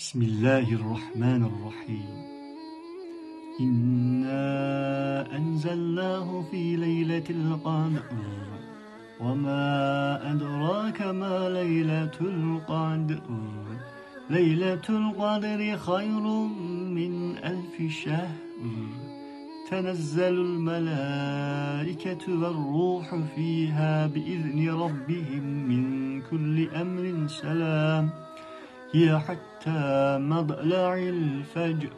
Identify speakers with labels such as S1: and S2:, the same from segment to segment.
S1: Bismillahirrahmanirrahim. İnna enzelnahu fi leyletil qadr. Ve ma edrake ma leyletul qadr. Leyletul qadri hayrun min elfi şehr. Tenezzelul melâiketu ve'r-ruhu fîhâ biizni rabbihim min kulli emrin selam. Hiye hatta madla'il fecr.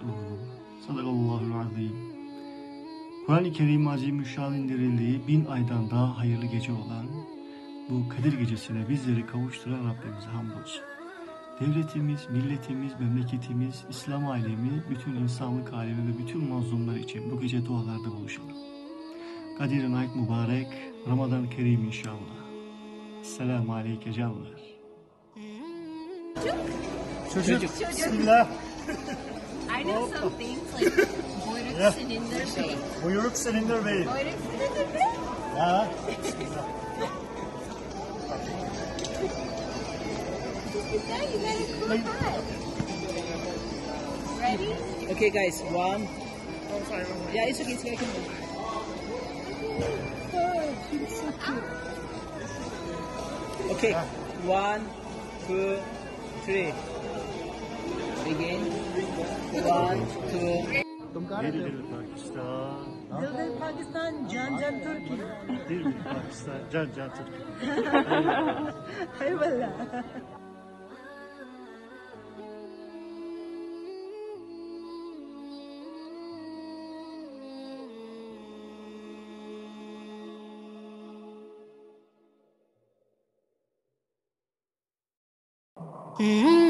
S1: Sadakallahul azim. Kur'an-ı Kerim Azimüşşan indirildiği 1000 aydan daha hayırlı gece olan bu Kadir Gecesi'ne bizleri kavuşturan Rabbimize hamdolsun. Devletimiz, milletimiz, memleketimiz, İslam alemi, bütün insanlık alemi ve bütün mazlumlar için bu gece dualarda buluşalım. Kadir-i Night mübarek, Ramazan-ı Kerim inşallah. Esselamu aleyke canlar. Çocuk. Bismillah.
S2: I know some things like buyruk silindir bey.
S1: Buyruk silindir bey.
S2: Buyruk silindir bey.
S1: Ha.
S2: Güzel, you got a cool hat. Ready?
S3: Okay, guys. One. Yeah, it's okay. It's okay. Okay. 1, 2, 3. Begin. 1, 2.
S1: Dil Pakistan.
S4: Dil Pakistan, Can Türkiye.
S1: Dil Pakistan, Can Türkiye.
S4: Eyvallah.
S5: Mm-hmm.